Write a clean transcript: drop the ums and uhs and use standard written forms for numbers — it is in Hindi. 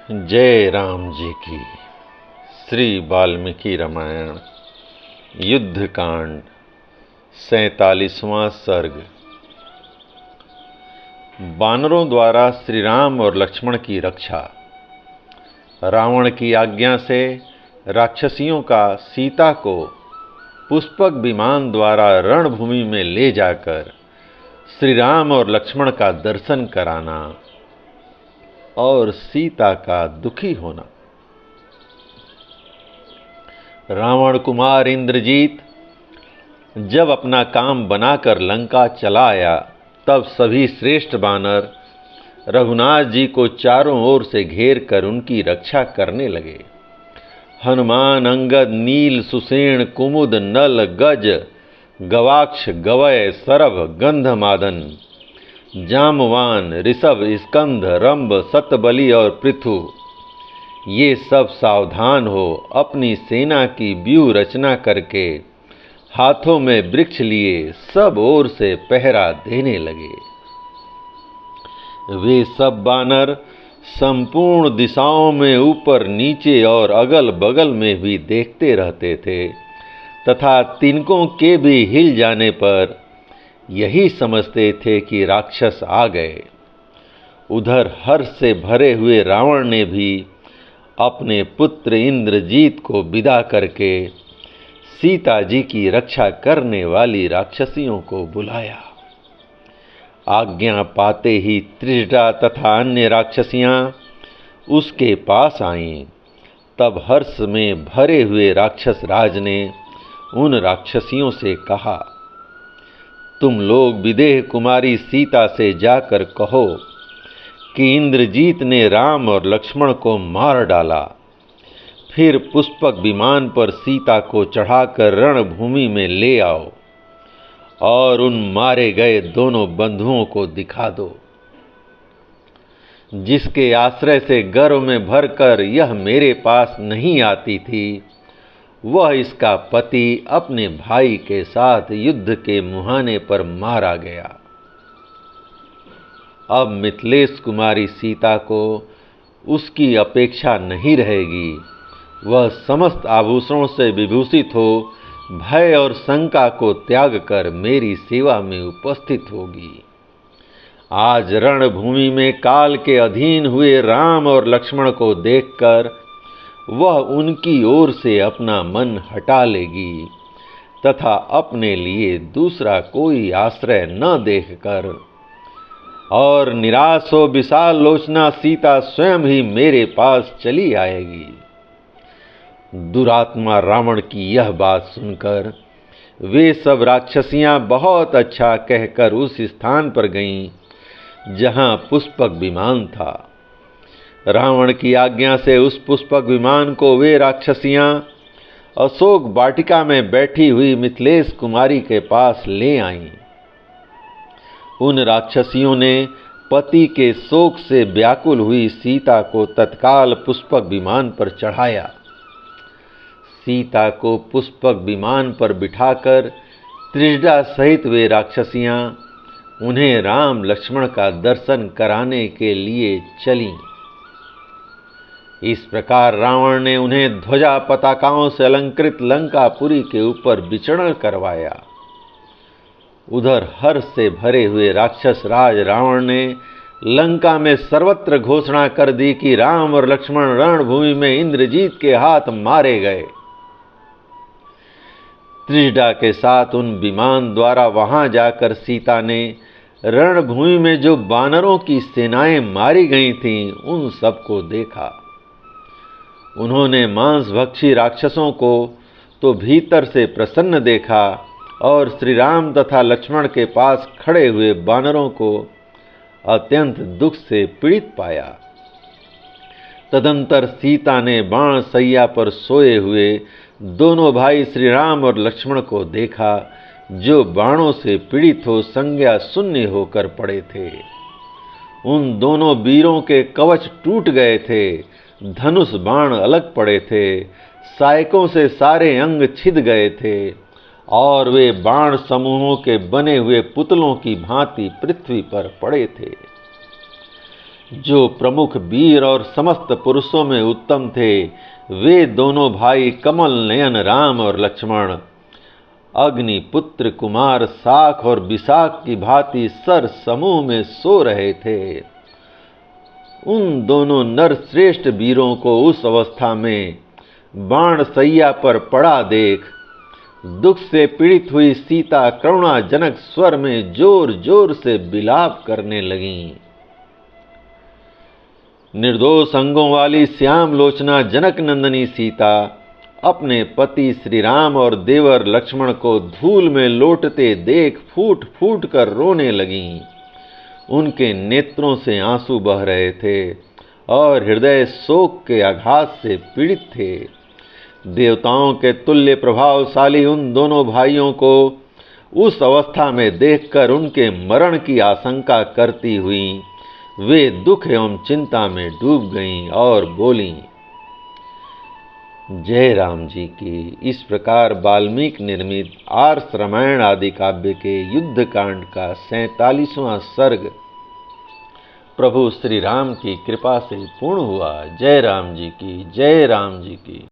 जय राम जी की। श्री वाल्मीकि रामायण युद्धकांड 47वां सर्ग। वानरों द्वारा श्री राम और लक्ष्मण की रक्षा। रावण की आज्ञा से राक्षसियों का सीता को पुष्पक विमान द्वारा रणभूमि में ले जाकर श्री राम और लक्ष्मण का दर्शन कराना और सीता का दुखी होना। रावण कुमार इंद्रजीत जब अपना काम बनाकर लंका चला आया, तब सभी श्रेष्ठ वानर रघुनाथ जी को चारों ओर से घेर कर उनकी रक्षा करने लगे। हनुमान, अंगद, नील, सुसेन, कुमुद, नल, गज, गवाक्ष, गवय, सरभ, गंधमादन, जामवान, ऋषभ, स्कंध, रंभ, सतबली और पृथु, ये सब सावधान हो अपनी सेना की व्यूह रचना करके हाथों में वृक्ष लिए सब ओर से पहरा देने लगे। वे सब वानर संपूर्ण दिशाओं में ऊपर नीचे और अगल बगल में भी देखते रहते थे तथा तिनकों के भी हिल जाने पर यही समझते थे कि राक्षस आ गए। उधर हर्ष से भरे हुए रावण ने भी अपने पुत्र इंद्रजीत को विदा करके सीता जी की रक्षा करने वाली राक्षसियों को बुलाया। आज्ञा पाते ही त्रिजटा तथा अन्य राक्षसियां उसके पास आईं। तब हर्ष में भरे हुए राक्षस राज ने उन राक्षसियों से कहा, तुम लोग विदेह कुमारी सीता से जाकर कहो कि इंद्रजीत ने राम और लक्ष्मण को मार डाला। फिर पुष्पक विमान पर सीता को चढ़ाकर रणभूमि में ले आओ और उन मारे गए दोनों बंधुओं को दिखा दो, जिसके आश्रय से गर्व में भरकर यह मेरे पास नहीं आती थी, वह इसका पति अपने भाई के साथ युद्ध के मुहाने पर मारा गया। अब मिथिलेश कुमारी सीता को उसकी अपेक्षा नहीं रहेगी। वह समस्त आभूषणों से विभूषित हो भय और शंका को त्याग कर मेरी सेवा में उपस्थित होगी। आज रणभूमि में काल के अधीन हुए राम और लक्ष्मण को देखकर वह उनकी ओर से अपना मन हटा लेगी तथा अपने लिए दूसरा कोई आश्रय न देखकर और निराश हो विशाल लोचना सीता स्वयं ही मेरे पास चली आएगी। दुरात्मा रावण की यह बात सुनकर वे सब राक्षसियां बहुत अच्छा कहकर उस स्थान पर गईं जहां पुष्पक विमान था। रावण की आज्ञा से उस पुष्पक विमान को वे राक्षसियां अशोक वाटिका में बैठी हुई मिथिलेश कुमारी के पास ले आईं। उन राक्षसियों ने पति के शोक से व्याकुल हुई सीता को तत्काल पुष्पक विमान पर चढ़ाया। सीता को पुष्पक विमान पर बिठाकर त्रिजटा सहित वे राक्षसियां उन्हें राम लक्ष्मण का दर्शन कराने के लिए चलीं। इस प्रकार रावण ने उन्हें ध्वजा पताकाओं से अलंकृत लंकापुरी के ऊपर विचरण करवाया। उधर हर्ष से भरे हुए राक्षस राज रावण ने लंका में सर्वत्र घोषणा कर दी कि राम और लक्ष्मण रणभूमि में इंद्रजीत के हाथ मारे गए। त्रिजटा के साथ उन विमान द्वारा वहां जाकर सीता ने रणभूमि में जो वानरों की सेनाएं मारी गई थीं, उन सबको देखा। उन्होंने मांसभक्षी राक्षसों को तो भीतर से प्रसन्न देखा और श्री राम तथा लक्ष्मण के पास खड़े हुए वानरों को अत्यंत दुख से पीड़ित पाया। तदंतर सीता ने बाण सैया पर सोए हुए दोनों भाई श्री राम और लक्ष्मण को देखा, जो बाणों से पीड़ित हो संज्ञा शून्य होकर पड़े थे। उन दोनों वीरों के कवच टूट गए थे, धनुष बाण अलग पड़े थे, सायकों से सारे अंग छिद गए थे और वे बाण समूहों के बने हुए पुतलों की भांति पृथ्वी पर पड़े थे। जो प्रमुख वीर और समस्त पुरुषों में उत्तम थे, वे दोनों भाई कमल नयन राम और लक्ष्मण अग्नि पुत्र कुमार साख और विशाख की भांति सर समूह में सो रहे थे। उन दोनों नर श्रेष्ठ वीरों को उस अवस्था में बाण सैया पर पड़ा देख दुख से पीड़ित हुई सीता करुणाजनक स्वर में जोर जोर से विलाप करने लगीं। निर्दोष अंगों वाली श्याम लोचना जनक नंदनी सीता अपने पति श्री राम और देवर लक्ष्मण को धूल में लोटते देख फूट फूट कर रोने लगीं। उनके नेत्रों से आंसू बह रहे थे और हृदय शोक के आघात से पीड़ित थे। देवताओं के तुल्य प्रभावशाली उन दोनों भाइयों को उस अवस्था में देखकर उनके मरण की आशंका करती हुई वे दुख एवं चिंता में डूब गईं और बोलीं, जय राम जी की। इस प्रकार वाल्मीकि निर्मित आर्ष रामायण आदि काव्य के युद्ध कांड का 47वां सर्ग प्रभु श्री राम की कृपा से पूर्ण हुआ। जय राम जी की, जय राम जी की।